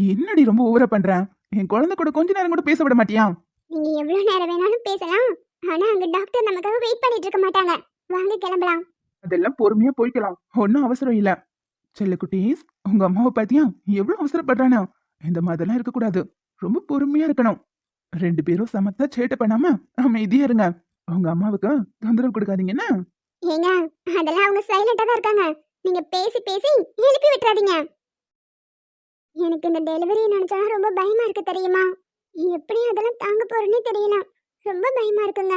என்னடி ரொம்ப ஓவரா பண்ற? என் குழந்தை கூட கொஞ்ச நேரம் கூட பேச விட மாட்டியா? நீங்க எவ்வளவு நேரம் வேணாலும் பேசலாம். ஆனா அங்க டாக்டர் நமக்காக வெயிட் பண்ணிட்டு இருக்க மாட்டாங்க. வாங்க கிளம்பலாம். அதெல்லாம் பொறுமையா போய்க்கலாம். ஒன்னும் அவசரம் இல்ல. செல்லக்குட்டீஸ், உங்க அம்மாவை பாத்தியா எவ்வளவு அவசரப்படுறானா? இந்த மாதிரிலாம் இருக்க கூடாது. ரொம்ப பொறுமையா இருக்கணும். 2 பேரும் சமத்தா சேட்டை பண்ணாம அமைதியா இருங்க. உங்க அம்மாவுக்கு தொந்தரவு கொடுக்காதீங்க என்ன? ஏங்க, அதெல்லாம் அவங்க சைலண்டா தான் இருக்காங்க. நீங்க பேசி பேசி எழுப்பி விட்டுறாதீங்க. எனக்கு இந்த டெலிவரி நினைச்சா ரொம்ப பயமா இருக்கு தெரியுமா? எப்படி அதெல்லாம் தாங்க போறேன்னே தெரியல. ரொம்ப பயமா இருக்குங்க.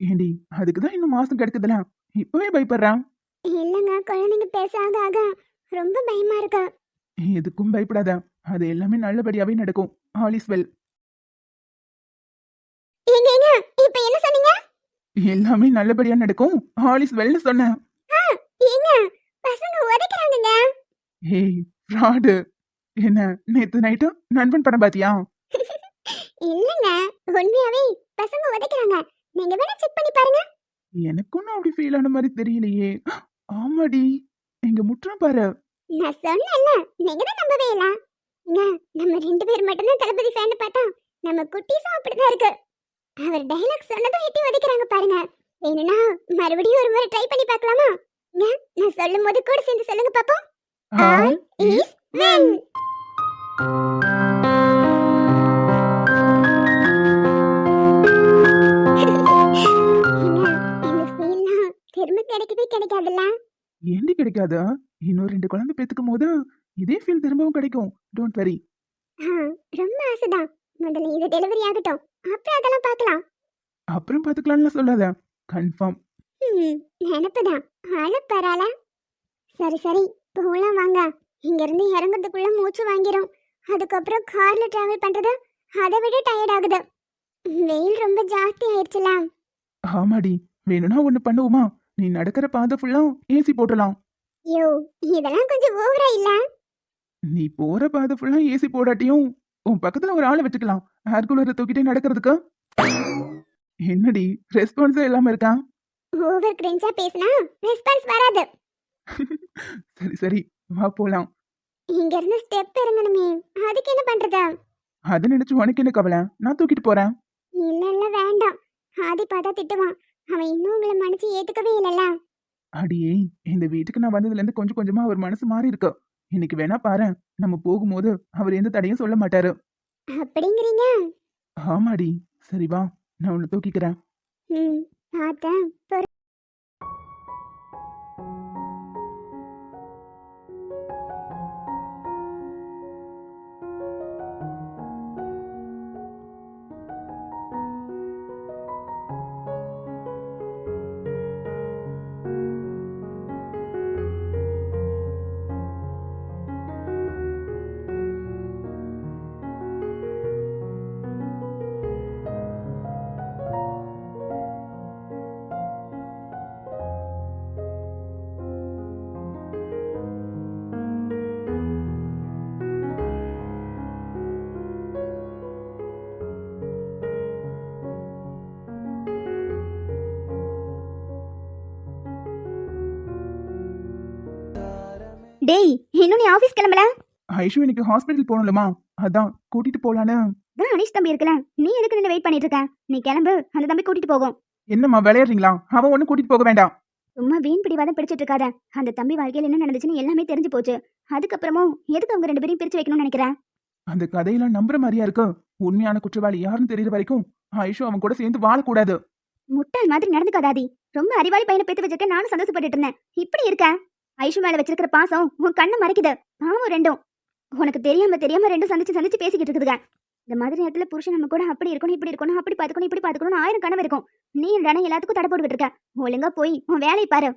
ஏண்டி, அதுக்குதான் இன்னும் மாசம் கிடைக்குதுல, இப்பவே பயப்படுறான். இல்லங்க, குழந்தைங்க பேச ஆக ஆக ரொம்ப பயமா இருக்கு. எதுக்கும் பயப்படாத. அது எல்லாமே நல்லபடியாவே நடக்கும். All is well. ஏங்க ஏங்க, இப்ப என்ன சொன்னீங்க? எல்லாமே நல்லபடியா நடக்கும். ஆல் இஸ் வெல்னு சொன்னேன். ஆ, ஏங்க, பசங்க உதைக்கிறாங்கங்க. ஏய் ஃப்ராடு. என்ன, நேத்து நைட்டு நண்பன் படம் பாத்தியா? இல்லங்க, உண்மையாவே பசங்க உதைக்கிறாங்க. நீங்க வேணா செக் பண்ணி பாருங்க. எனக்கும் அப்படி ஃபீல் ஆன மாதிரி தெரியலையே. ஆமாடி, இங்க முற்றம் பாரு. நான் சொன்னேன்ல, நீங்க தான் நம்பவே இல்ல. என்ன, நம்ம 2 பேர் மட்டும் தான் தளபதி ஃபேன் பார்த்தா நம்ம குட்டீஸும் அப்படிதான் இருக்கு. அவர் டயலாக் சொன்னதும் எட்டி உதைக்கிறாங்க பாருங்க. வேணும்னா மறுபடியும் ஒரு முறை ட்ரை பண்ணி பார்க்கலாமா? என்ன, நான் சொல்லும்போது கூட சேர்ந்து சொல்லுங்க பாப்போம். All is well. இந்த ஃபீல்லாம் திரும்ப கிடைக்கவே கிடைக்காதுல்ல. ஏண்டி கிடைக்காதா? இன்னும் 2 குழந்தை பெத்துக்கும் போது இதே ஃபீல் திரும்பவும் கிடைக்கும். Don't worry. ஆ, ரொம்ப ஆசைதான். முதல்ல இது டெலிவரி ஆகட்டும், அப்புறம் அதெல்லாம் பார்க்கலாம். அப்புறம் பாத்துக்கலாம்னு சொல்லாத. கன்ஃபார்ம். நினப்புதான். ஆள பரவாயில்ல. சரி சரி, போலாம் வாங்க. இங்க இருந்து இறங்குறதுக்குள்ள மூச்சு வாங்கிரும். அதுக்கப்புறம் கார்ல டிராவல் பண்றது அதை விட டயர்ட் ஆகுது. வெயில் ரொம்ப ஜாஸ்தி ஆயிடுச்சுல. ஆமாடி, வேணும்னா ஒண்ணு பண்ணுவோமா? நீ நடக்கிற பாதை ஃபுல்லா ஏசி போடலாம். யோ, இதெல்லாம் கொஞ்சம் ஓவரா இல்ல? நீ போற பாதை ஃபுல்லா ஏசி போடாட்டியும் உன் பக்கத்துல ஒரு ஆளை வச்சுக்கலாம். ஏர் கூலரை தூக்கிட்டே நடக்கிறதுக்கு. என்னடி, ரெஸ்பான்ஸே இல்லாம இருக்கான்? ஓவர் கிரிஞ்சா பேசினா ரெஸ்பான்ஸ் வராது. சரி சரி, வா போலாம். இங்க இருந்து ஸ்டெப் இறங்கணுமே, அதுக்கு என்ன பண்றது? அதை நினைச்சு உனக்கு என்ன கவலை? நான் தூக்கிட்டு போறேன். இல்ல இல்ல வேண்டாம். ஆதி பார்த்தா திட்டுவான். அவன் இன்னும் உங்களை மன்னிச்சு ஏத்துக்கவே இல்லைல்ல. அடியே, இந்த வீட்டுக்கு நான் வந்ததுல இருந்து கொஞ்சம் கொஞ்சமா அவர் மனசு மாறி இருக்கு. இன்னைக்கு வேணா பாரு, நம்ம போகும்போது அவர் எந்த தடையும் சொல்ல மாட்டாரு. அப்படிங்கிறீங்க? ஆமாடி. சரி வா, நான் உன்னை தூக்கிக்கிறேன். ம், பார்த்தேன். டேய், இன்னும் நீ ஆபீஸ் கிளம்பல? ஐஷு இன்னைக்கு ஹாஸ்பிட்டல் போகணுமா? அதான் கூட்டிட்டு போலான்னு. தான் அனிஷ் தம்பி இருக்கல, நீ எதுக்கு நின்று வெயிட் பண்ணிட்டு இருக்க? நீ கிளம்பு, அந்த தம்பி கூட்டிட்டு போகும். என்னம்மா விளையாடுறீங்களா? அவன் ஒண்ணு கூட்டிட்டு போக வேண்டாம். சும்மா வீண் பிடிவாதம் பிடிச்சிட்டு இருக்காத. அந்த தம்பி வாழ்க்கையில என்ன நடந்துச்சுன்னு எல்லாமே தெரிஞ்சு போச்சு. அதுக்கப்புறமும் எதுக்கு அவங்க 2 பேரையும் பிரிச்சு வைக்கணும்னு நினைக்கிறேன்? அந்த கதையெல்லாம் நம்புற மாதிரியா இருக்கு? உண்மையான குற்றவாளி யாருன்னு தெரியற வரைக்கும் ஐஷு அவன் கூட சேர்ந்து வாழக்கூடாது. முட்டாள் மாதிரி நடந்துக்காதாதி. ரொம்ப அறிவாளி பையனை பெத்து வச்சிருக்க, நானும் சந்தோஷப்பட்டுட்டு இருந்தேன். இப்படி இருக்க? ஐஷு மேல வச்சிருக்கிற பாசம் உன் கண்ணை மறைக்குது. பாவம் ரெண்டும். உனக்கு தெரியாம தெரியாம ரெண்டும் சந்திச்சு சந்திச்சு பேசிக்கிட்டு இருக்குதுங்க. இந்த மாதிரி நேரத்துல புருஷன் நம்ம கூட அப்படி இருக்கணும், இப்படி இருக்கணும், அப்படி பாத்துக்கணும், இப்படி பாத்துக்கணும், 1000 கனவு இருக்கும். நீ என்னடா எல்லாத்துக்கும் தடை போட்டுக்கிட்டு இருக்க? ஒழுங்கா போய் உன் வேலையை பாரு.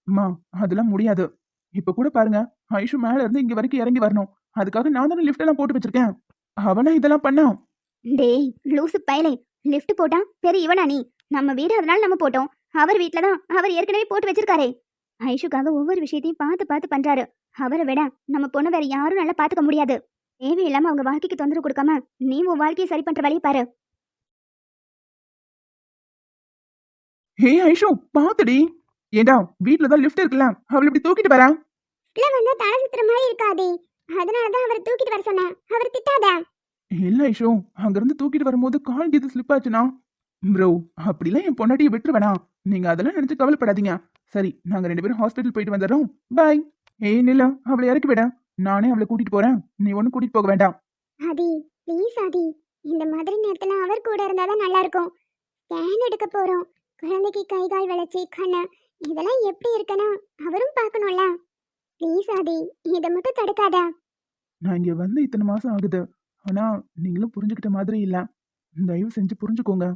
அம்மா, அதெல்லாம் முடியாது. இப்ப கூட பாருங்க, ஐஷு மேல இருந்து இங்க வரைக்கும் இறங்கி வரணும். அதுக்காக நான் தானே லிஃப்ட் எல்லாம் போட்டு வச்சிருக்கேன். அவனா இதெல்லாம் பண்ணா? டேய் லூசு பயலே, லிஃப்ட் போட்டா பெரிய இவனா நீ? நம்ம வீடு, அதனால நம்ம போட்டோம். அவர் வீட்ல தான் அவர் ஏற்கனவே போட்டு வச்சிருக்காரே. ஐஷுக்காக ஒவ்வொரு விஷயத்தையும் பார்த்து பார்த்து பண்றாரு. அவரை விட நம்ம பொண்ணு வேற யாரும் நல்லா பாத்துக்க முடியாது. தேவையில்லாம அவங்க வாழ்க்கைக்கு தொந்தரவு கொடுக்காம நீ உன் வாழ்க்கையை சரி பண்ற வழியை பாரு. ஹே ஐஷு, பாத்துடி. ஏண்டா, வீட்ல தான் லிஃப்ட் இருக்குல்ல, அவளை இப்படி தூக்கிட்டு வரா. இல்ல வந்து தலை சுத்துற மாதிரி இருக்காதே. அதனாலதான் அவரை தூக்கிட்டு வர சொன்னேன். அவர் திட்டாத. இல்ல ஐஷோ, அங்கிருந்து தூக்கிட்டு வரும்போது கால் கீது ஸ்லிப் ஆச்சுனா ப்ரோ, அப்படிலாம் என் பொண்டாட்டியை விட்டுருவேனா? நீங்க அதெல்லாம் நினைச்சு கவலைப்படாதீங்க. சரி, நாங்க 2 பேரும் ஹாஸ்பிட்டல் போயிட்டு வந்துடுறோம். பாய். ஏய் நிலா, அவளை இறக்கி விட. நானே அவளை கூட்டிட்டு போறேன். நீ ஒன்னும் கூட்டிட்டு போக வேண்டாம். ஆதி, ப்ளீஸ் ஆதி. இந்த மாதிரி நேரத்துல அவர் கூட இருந்தாதான் நல்லா இருக்கும். ஸ்கேன் எடுக்க போறோம். குழந்தைக்கு கை கால் வளைச்சி கண்ணு இதெல்லாம் எப்படி இருக்குன்னா அவரும் பார்க்கணும்ல. ப்ளீஸ் ஆதி, இதை மட்டும் தடுக்காத. நான் இங்க வந்து இத்தனை மாசம் ஆகுது. ஆனா நீங்களும் புரிஞ்சுக்கிட்ட மாதிரி இல்ல. தயவு செஞ்சு புரிஞ்சுக்கோங்க.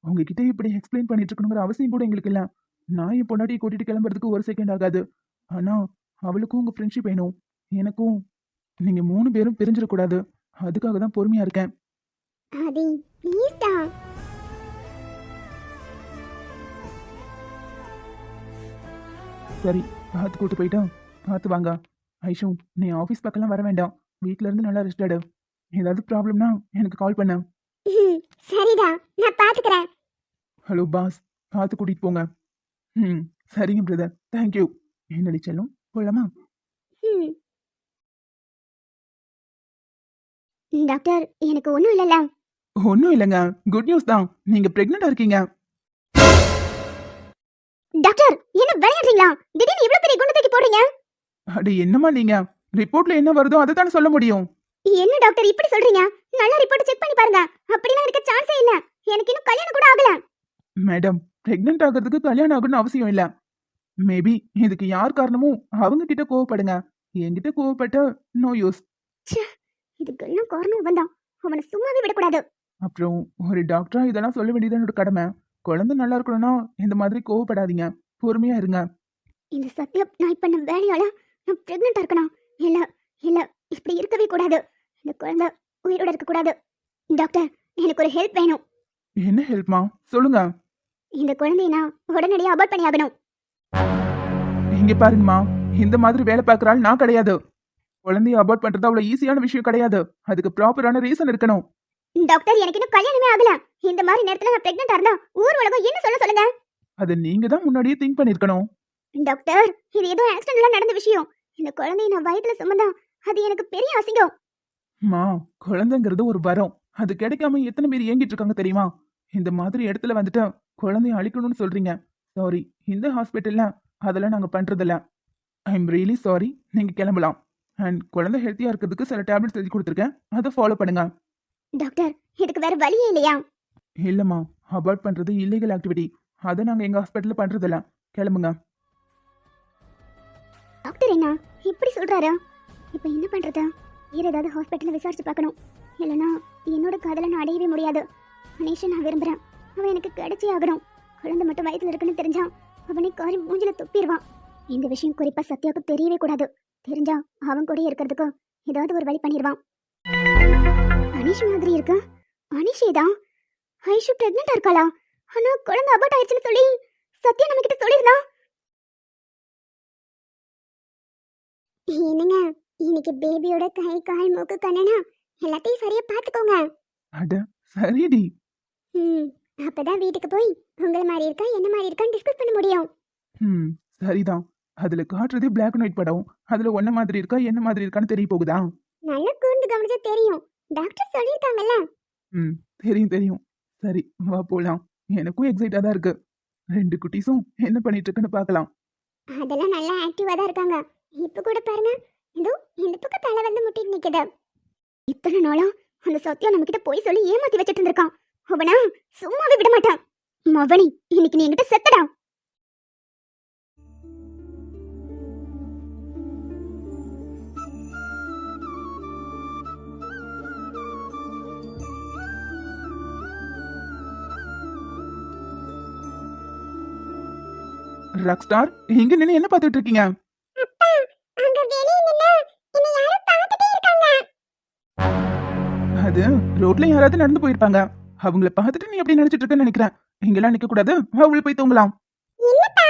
உங்ககிட்ட இப்படி எக்ஸ்பிளைன் பண்ணிட்டு இருக்கணுங்கிற அவசியம் கூட எங்களுக்கு இல்ல. நான் என் பொண்டாட்டியை கூட்டிட்டு கிளம்புறதுக்கு 1 செகண்ட் ஆகாது. ஆனா அவளுக்கும் உங்க ஃப்ரெண்ட்ஷிப் வேணும். எனக்கும். நீங்க 3 பேரும் பிரிஞ்சிடக்கூடாது. அதுக்காக தான் பொறுமையா இருக்கேன். ஆதி, ப்ளீஸ் டா. சரி, பார்த்து கூட்டு போயிட்டா பார்த்து வாங்க. ஐஷு, நீ ஆஃபீஸ் பக்கம்லாம் வர வேண்டாம். வீட்ல இருந்து நல்லா ரெஸ்ட் எடு. ஏதாவது ப்ராப்ளம்னா எனக்கு கால் பண்ண. சரிடா, நான் பாத்துக்கிறேன். ஹலோ பாஸ், பார்த்து கூட்டிட்டு போங்க. ம், சரிங்க பிரதர், தேங்க்யூ. என்னடி செல்லும், போலாமா? டாக்டர், எனக்கு ஒண்ணும் இல்லைல்ல? ஒன்றும் இல்லைங்க, குட் நியூஸ் தான். நீங்க பிரெக்னெண்டா இருக்கீங்க. டாக்டர், என்ன விளையாடுறீங்களா? திடீர்னு இவ்வளவு பெரிய குண்டு தூக்கி போடுறீங்க. அட என்னம்மா நீங்க, ரிப்போர்ட்ல என்ன வருதோ அதை தானே சொல்ல முடியும். என்ன டாக்டர் இப்படி சொல்றீங்க? நல்ல ரிப்போர்ட் செக் பண்ணி பாருங்க. அப்படிலாம் இருக்க சான்ஸே இல்ல. எனக்கு இன்னும் கல்யாணம் கூட ஆகல. மேடம், பிரெக்னென்ட் ஆகிறதுக்கு கல்யாணம் ஆகணும்னு அவசியம் இல்ல. மேபி இதுக்கு யார் காரணமும் அவங்க கிட்ட கோவப்படுங்க. என்கிட்ட கோவப்பட்ட நோ யூஸ். இதுக்கெல்லாம் காரணம் வந்தான். அவனை சும்மாவே விடக்கூடாது. அப்புறம் ஒரு டாக்டரா இதெல்லாம் சொல்ல வேண்டியது என்னோட கடமை. குழந்தை நல்லா இருக்கணும்னா இந்த மாதிரி கோவப்படாதீங்க. பொறுமையா இருங்க. இந்த சத்தியம் நான் பண்ண வேலையால நான் பிரெக்னெண்டா இருக்கணும். இல்ல இல்ல, இப்படி இருக்கவே கூடாது. இந்த குழந்தை உயிரோட இருக்க கூடாது. டாக்டர், எனக்கு ஒரு ஹெல்ப் வேணும். என்ன ஹெல்ப்மா, சொல்லுங்க. இந்த குழந்தைய நான் உடனடியாக அபார்ட் பண்ணி ஆகணும். இங்க பாருங்கம்மா, இந்த மாதிரி வேலை பார்க்கறாள் நான் கிடையாது. குழந்தைய அபார்ட் பண்றது அவ்வளவு ஈஸியான விஷயம் கிடையாது. அதுக்கு ப்ராப்பரான ரீசன் இருக்கணும். டாக்டர், எனக்கு இன்னும் கல்யாணமே ஆகல. இந்த மாதிரி நேரத்துல நான் பிரெக்னெண்டா இருந்தா ஊர் உலகம் என்ன சொல்லுங்க? அது நீங்க தான் முன்னாடியே திங்க் பண்ணிருக்கணும். டாக்டர், இது ஏதோ ஆக்சிடென்ட்ல நடந்த விஷயம். இந்த குழந்தைய நான் வயித்துல சுமந்தா அது எனக்கு பெரிய அசிங்கம். மா, குழந்தைங்கிறது ஒரு வரம். அது கிடைக்காம எத்தனை பேர் ஏங்கிட்டு இருக்காங்க தெரியுமா? இந்த மாதிரி இடத்துல வந்துட்டு குழந்தைய அழிக்கணும்னு சொல்றீங்க. சாரி, இந்த ஹாஸ்பிட்டல்ல அதெல்லாம் நாங்க பண்றதில்ல. I am really sorry. நீங்க கிளம்பலாம். அண்ட் குழந்தை ஹெல்த்தியா இருக்கிறதுக்கு சில டேப்லெட்ஸ் எழுதி கொடுத்துருக்கேன், அதை ஃபாலோ பண்ணுங்க. டாக்டர், இதுக்கு வேற வழியே இல்லையா? இல்லம்மா, அபார்ட் பண்றது இல்லீகல் ஆக்டிவிட்டி. அதை நாங்க எங்க ஹாஸ்பிட்டல்ல பண்றதில்ல. கிளம்புங்க. டாக்டர் என்ன இப்படி சொல்றாரு? இப்போ என்ன பண்றது? வேற ஏதாவது ஹாஸ்பிட்டல்ல விசாரிச்சு பார்க்கணும். இல்லைன்னா என்னோட காதலை நான் அடையவே முடியாது. அனீஷை நான் விரும்புறேன். அவன் எனக்கு கிடைச்சே ஆகணும். குழந்தை மட்டும் வயித்துல இருக்குன்னு தெரிஞ்சா அவனை காரி மூஞ்சில துப்பிடுவான். இந்த விஷயம் குறிப்பா சத்யாவுக்கு தெரியவே கூடாது. தெரிஞ்சா அவன் கூட இருக்கிறதுக்கு ஏதாவது ஒரு வழி பண்ணிடுவான். அனீஷ் மாதிரி இருக்கு. அனீஷே தான். ஐஷு பிரெக்னெண்டா இருக்காளா? ஆனா குழந்தை அபார்ட் ஆயிடுச்சுன்னு சொல்லி சத்யா நம்ம கிட்ட சொல்லிருந்தா. என்னங்க, இன்னைக்கு பேபியோட கை கால் மூக்கு கண்ணனா எல்லாத்தையும் சரியா பாத்துக்கோங்க. அட சரிடி. அப்பதான் வீட்டுக்கு போய் உங்களை மாதிரி இருக்கா என்ன மாதிரி இருக்கான்னு டிஸ்கஸ் பண்ண முடியும். சரிதான். அதுல காட்டுறதே பிளாக் அண்ட் ஒயிட் படம். அதுல ஒன்ன மாதிரி இருக்கா என்ன மாதிரி இருக்கான்னு தெரிய போகுதா? நல்ல கூர்ந்து கவனிச்சா தெரியும். டாக்டர் சொல்லிருக்காங்கல்ல. தெரியும் தெரியும். சரி, வா போலாம். எனக்கும் எக்ஸைட்டா தான் இருக்கு. 2 குட்டீஸும் என்ன பண்ணிட்டு இருக்குன்னு பார்க்கலாம். அதெல்லாம் நல்லா ஆக்டிவா தான் இருக்காங்க. இப்ப கூட பாருங்க, இதோ இந்த பக்கம் தலை வந்து முட்டிட்டு நிக்குது. இத்தனை நாளா அந்த சத்யா நம்ம கிட்ட போய் சொல்லி ஏமாத்தி வச்சிட்டு இருந்திருக்கான். அவனா சும்மாவே விட மாட்டான். மவனி, இன்னைக்கு நீ என்கிட்ட செத்தடா. ராக் ஸ்டார், இங்க நின்னு என்ன பார்த்துட்டு இருக்கீங்க? அப்பா, அங்க வெளிய நின்னா என்ன யாரோ பார்த்துட்டே இருக்காங்க. அது ரோட்ல யாராவது நடந்து போயிருப்பாங்க. அவங்கள பார்த்துட்டு நீ எப்படி நினைச்சிட்டு இருக்கன்னு நினைக்கிறேன். இங்கெல்லாம் நிக்க கூடாது. வா உள்ள போய் தூங்கலாம். இல்லப்பா,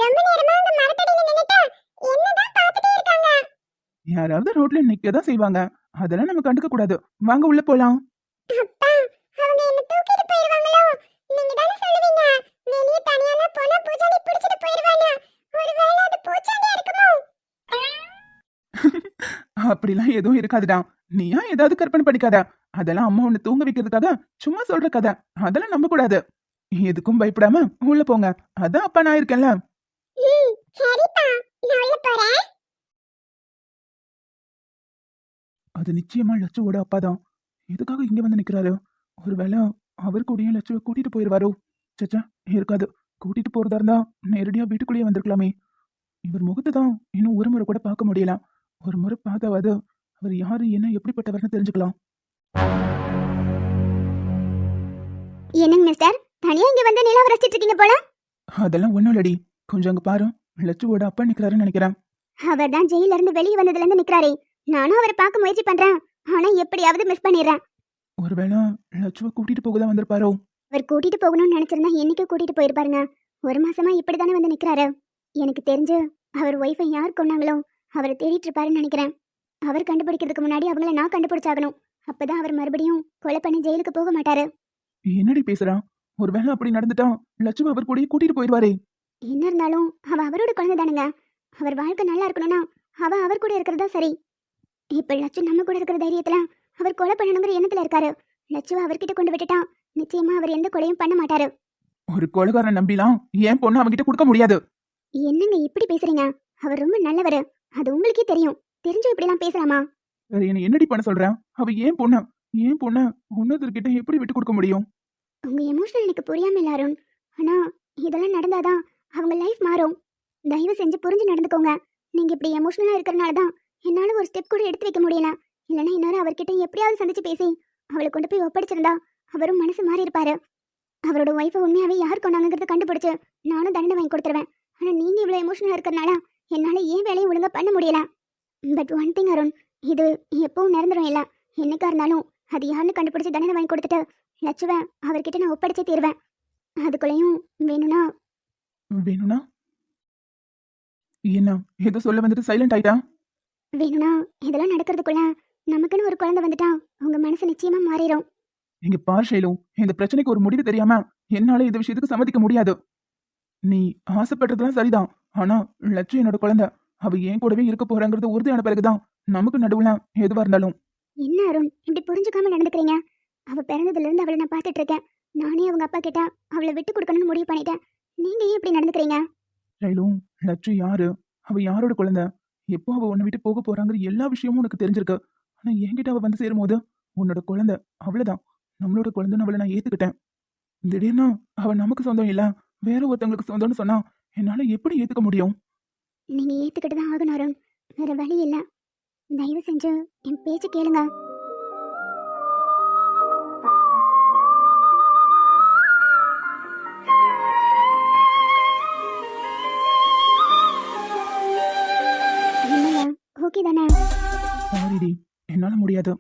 ரொம்ப நேரமா அந்த மரத்தடியில நின்னுட்டு என்னதான் பார்த்துட்டே இருக்காங்க. யாராவது ரோட்ல நிக்க தான் செய்வாங்க. அதெல்லாம் நம்ம கண்டுக்க கூடாது. வாங்க உள்ள போலாம். அப்பா, அவங்க என்ன தூக்கிட்டு போயிருவாங்களோ? நீங்க தானே சொல்லுவீங்க வெளிய தனியால போனா பூஜாடி பிடிச்சிட்டு போயிருவாங்க. ஒருவேளை அது பூஜாடியா இருக்குமோ? அப்படிலாம் எதுவும் இருக்காதுடா. நீயா ஏதாவது கற்பனை பண்ணிக்காத. அதெல்லாம் அம்மா உன்னை தூங்க வைக்கிறதுக்காக சும்மா சொல்ற கதை. அதெல்லாம் நம்ப கூடாது. எதுக்கும் பயப்படாம உள்ள போங்க. அதான் அப்பா நான் இருக்கேன்ல. சரிப்பா, நான் உள்ள போறேன். அது நிச்சயமா லட்சுவோட அப்பா தான். எதுக்காக இங்க வந்து நிக்கிறாரு? ஒருவேளை அவர் கூடயும் லட்சுவை கூட்டிட்டு போயிருவாரோ? சச்சா, இருக்காது. கூட்டிட்டு போறதா இருந்தா நேரடியா வீட்டுக்குள்ளேயே வந்திருக்கலாமே. இவர் முகத்தை தான் இன்னும் ஒரு முறை கூட பார்க்க முடியல. ஒரு முறை பார்த்தாவது அவர் யாரு என்ன எப்படிப்பட்டவர்னு தெரிஞ்சுக்கலாம். என்னங்க மிஸ்டர், தனியா இங்க வந்து நிலாவை ரசிச்சிட்டு இருக்கீங்க போல? அதெல்லாம் ஒண்ணும் இல்லடி. கொஞ்சம் அங்க பாரு. லட்சுவோட அப்பா நிக்கிறாருன்னு நினைக்கிறேன். அவர் தான் ஜெயில இருந்து வெளியே வந்ததுல இருந்து நிக்கிறாரே. நானும் அவரை பார்க்க முயற்சி பண்றேன், ஆனா எப்படியாவது மிஸ் பண்ணிடுறேன். ஒருவேளை லட்சுவை கூட்டிட்டு போக தான் வந்திருப்பாரோ? அவர் கூட்டிட்டு போகணும்னு நினைச்சிருந்தா என்னைக்கு கூட்டிட்டு போயிருப்பாருங்க. ஒரு மாசமா இப்படிதானே வந்து நிக்கிறாரு. எனக்கு தெரிஞ்சு அவர் ஒய்ஃபை யார் கொண்டாங்களோ அவரை தேடிட்டு இருப்பாருன்னு நினைக்கிறேன். அவர் கண்டுபிடிக்கிறதுக்கு முன்னாடி அவங்கள நான் கண்டுபிடிச்சாகணும். அப்பதான் அவர் மறுபடியும் கொலை பண்ணி ஜெயிலுக்கு போக மாட்டாரு. என்னடி பேசுறா? ஒருவேளை அப்படி நடந்துட்டா லட்சுவை அவர் கூடயே கூட்டிட்டு போயிடுவாரே. என்ன இருந்தாலும் அவ அவரோட குழந்தை தானுங்க. அவர் வாழ்க்கை நல்லா இருக்கணும்னா அவ அவர் கூட இருக்கிறதா சரி. இப்ப லட்சு நம்ம கூட இருக்கிற தைரியத்துல அவர் கொலை பண்ணணுங்கிற எண்ணத்துல இருக்காரு. லட்சுவை அவர்கிட்ட கொண்டு விட்டுட்டா நிச்சயமா அவர் எந்த கொலையும் பண்ண மாட்டாரு. ஒரு கொலைகாரன் நம்பிலாம் ஏன் பொண்ணு அவங்கிட்ட கொடுக்க முடியாது. என்னங்க இப்படி பேசுறீங்க? அவர் ரொம்ப நல்லவரு, அது உங்களுக்கே தெரியும். தெரிஞ்சு இப்படி எல்லாம் பேசலாமா? வேற என்ன என்னடி பண்ண சொல்றேன்? அவ ஏன் பொண்ணு? ஏன் பொண்ணு ஒன்னொருத்தர்கிட்ட எப்படி விட்டு கொடுக்க முடியும்? உங்க எமோஷனல் எனக்கு புரியாம இல்ல அருண். ஆனா இதெல்லாம் நடந்தாதான் அவங்க லைஃப் மாறும். தயவு செஞ்சு புரிஞ்சு நடந்துக்கோங்க. நீங்க இப்படி எமோஷனலா இருக்கறனால தான் என்னால ஒரு ஸ்டெப் கூட எடுத்து வைக்க முடியல. இல்லைன்னா இன்னொரு அவர்கிட்ட எப்படியாவது சந்திச்சு பேசி அவளை கொண்டு போய் ஒப்படைச்சிருந்தா அவரும் மனசு மாறி இருப்பாரு. அவரோட ஒய்ஃபை உண்மையாவே யார் கொண்டாங்கிறத கண்டுபிடிச்சு நானும் தண்டனை வாங்கி கொடுத்துருவேன். ஆனா நீங்க இவ்வளவு எமோஷனலா இருக்கறனால என்னால ஏன் வேலையை ஒழுங்கா பண்ண முடியல. பட் ஒன் திங் அருண், இது எப்பவும் நிரந்தரம் இல்ல. என்னைக்கா இருந்தாலும் அது யாருன்னு கண்டுபிடிச்சு தண்டனை வாங்கி கொடுத்துட்டு லட்சுவை அவர்கிட்ட நான் ஒப்படைச்சே தீருவேன். அதுக்குள்ளேயும் வேணும்னா வேணும்னா என்ன ஏதோ சொல்ல வந்துட்டு சைலண்ட் ஆயிட்டா? வேணும்னா இதெல்லாம் நடக்கிறதுக்குள்ள நமக்குன்னு ஒரு குழந்தை வந்துட்டா உங்க மனசு நிச்சயமா மாறிடும். இங்க பார் ஷைலு, இந்த பிரச்சனைக்கு ஒரு முடிவு தெரியாம என்னால இந்த விஷயத்துக்கு சம்மதிக்க முடியாது. நீ ஆசைப்படுறதுலாம் சரிதான். ஆனா லட்சு என்னோட குழந்தை. அவ ஏன் கூடவே இருக்க போறாங்கிறது உறுதியான பிறகுதான் நமக்கு நடுவுல எதுவா இருந்தாலும். என்ன அருண் இப்படி புரிஞ்சுக்காம நடந்துக்கிறீங்க? அவ பிறந்ததுல இருந்து அவளை நான் பார்த்துட்டு இருக்கேன். நானே அவங்க அப்பா கிட்ட அவளை விட்டு கொடுக்கணும்னு முடிவு பண்ணிட்டேன். நீங்க ஏன் இப்படி நடந்துக்கிறீங்க? ஷைலு, லட்சு யாரு? அவ யாரோட குழந்தை? எப்போ அவ உன்னை விட்டு போக போறாங்கிற எல்லா விஷயமும் உனக்கு தெரிஞ்சிருக்கு. ஆனா என்கிட்ட அவ வந்து சேரும்போது உன்னோட குழந்தை அவ்வளவுதான். நம்மளோட குழந்தைன்னு அவளை நான் ஏத்துக்கிட்டேன். திடீர்னு அவ நமக்கு சொந்தம் இல்ல வேற ஒருத்தவங்களுக்கு சொந்தம்னு சொன்னா என்னால எப்படி ஏத்துக்க முடியும்? நீங்க ஏத்துக்கிட்டு தான் ஆகணும் அருண். வேற வழி இல்ல. தயவு செஞ்சு என் பேச்சு கேளுங்க. என்னங்க ஓகே தானே? சாரிடி, என்னால முடியாது.